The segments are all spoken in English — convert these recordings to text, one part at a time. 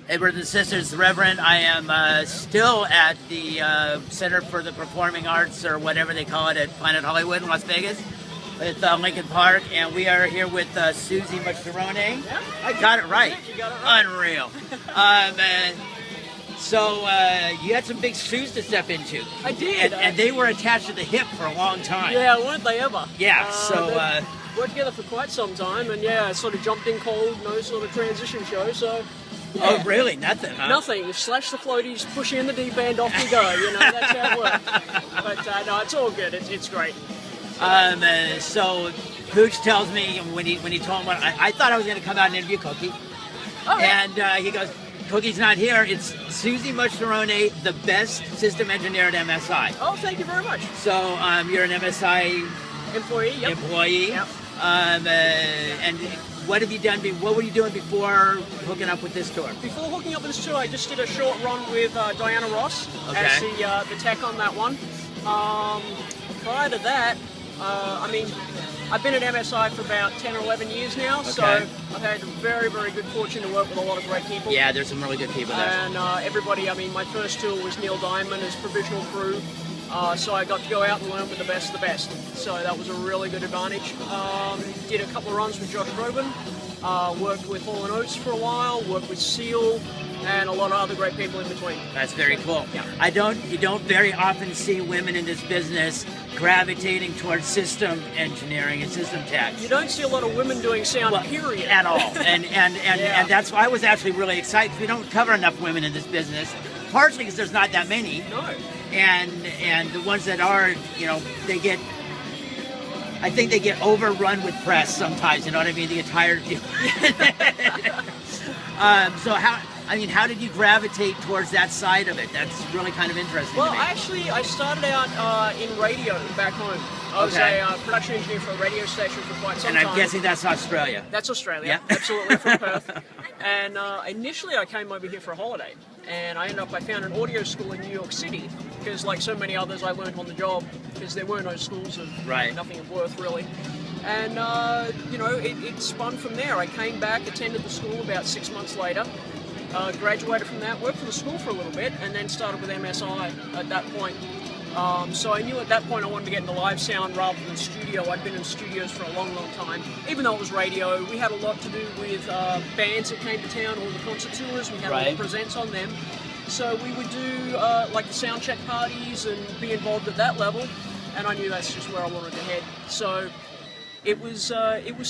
Hey, brothers and sisters, Reverend. I am still at the Center for the Performing Arts, or whatever they call it, at Planet Hollywood in Las Vegas, at Lincoln Park, and we are here with Suzy Mucciarone. Yeah. I got it right. You got it right. Unreal. So you had some big shoes to step into. I did. And they were attached to the hip for a long time. Yeah, weren't they ever? Yeah, worked together for quite some time, and yeah, sort of jumped in cold, no sort of transition show, so... Yeah. Oh, really? Nothing, huh? Nothing. Slash the floaties, push in the deep end, off we go. You know, that's how it works. But no, it's all good. It's great. So Pooch tells me when he told me, I thought I was going to come out and interview Cookie. Oh, yeah. And he goes, Cookie's not here. It's Suzy Mucciarone, the best system engineer at MSI. Oh, thank you very much. So you're an MSI employee. Yep. Employee. Yep. And what have you done? What were you doing before hooking up with this tour? Before hooking up with this tour, I just did a short run with Diana Ross as the tech on that one. Prior to that, I mean, I've been at MSI for about 10 or 11 years now, so I've had very, very good fortune to work with a lot of great people. Yeah, there's some really good people there. And everybody, I mean, my first tour was Neil Diamond as provisional crew, so I got to go out and learn with the best of the best. So that was a really good advantage. Did a couple of runs with Josh Groban, worked with Hall & Oates for a while, worked with Seal, and a lot of other great people in between. That's very cool. Yeah. You don't very often see women in this business gravitating towards system engineering and system tech. You don't see a lot of women doing sound, period. At all. And that's why I was actually really excited, because we don't cover enough women in this business, partially because there's not that many. No. And the ones that are, you know, I think they get overrun with press sometimes, you know what I mean? They get tired of doing so how did you gravitate towards that side of it? That's really kind of interesting to me. I started out in radio back home. I was a production engineer for a radio station for quite some time. And I'm guessing that's Australia. That's Australia, absolutely, from Perth. And initially I came over here for a holiday, and I found an audio school in New York City, because like so many others I learned on the job, because there were no schools of nothing of worth really. And you know, it spun from there. I came back, attended the school about 6 months later, graduated from that, worked for the school for a little bit, and then started with MSI at that point. So I knew at that point I wanted to get into live sound rather than studio. I'd been in studios for a long, long time. Even though it was radio, we had a lot to do with bands that came to town, all the concert tours. We had a lot of presents on them. So we would do like the sound check parties and be involved at that level. And I knew that's just where I wanted to head. So it was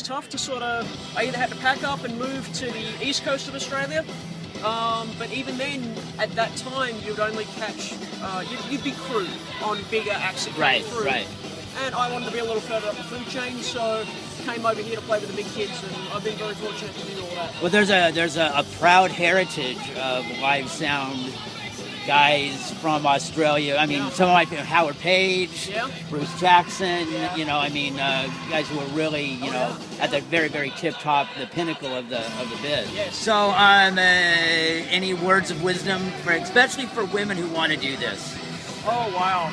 tough to sort of, I either had to pack up and move to the east coast of Australia, but even then, at that time, you'd only catch, you'd be crew on bigger acts that came through. Right. And I wanted to be a little further up the food chain, so came over here to play with the big kids, and I've been very fortunate to do all that. Well, there's a proud heritage of live sound guys from Australia. I mean, some of my Howard Page, Bruce Jackson, you know, I mean, guys who are really, you know, at the very, very tip top, the pinnacle of the biz. Yes. So, any words of wisdom, especially for women who want to do this? Oh, wow.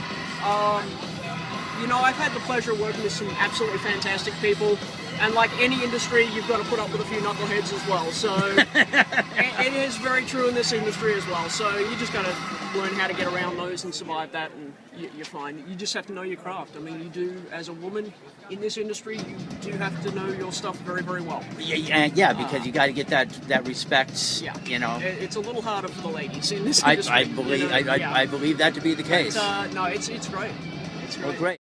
You know, I've had the pleasure of working with some absolutely fantastic people. And like any industry, you've got to put up with a few knuckleheads as well. So it is very true in this industry as well. So you just got to learn how to get around those and survive that, and you're fine. You just have to know your craft. I mean, you do, as a woman in this industry, you do have to know your stuff very, very well. Yeah, because you got to get that respect. Yeah. You know, it's a little harder for the ladies in this industry. I believe that to be the case. But, no, it's great. It's great. Well, great.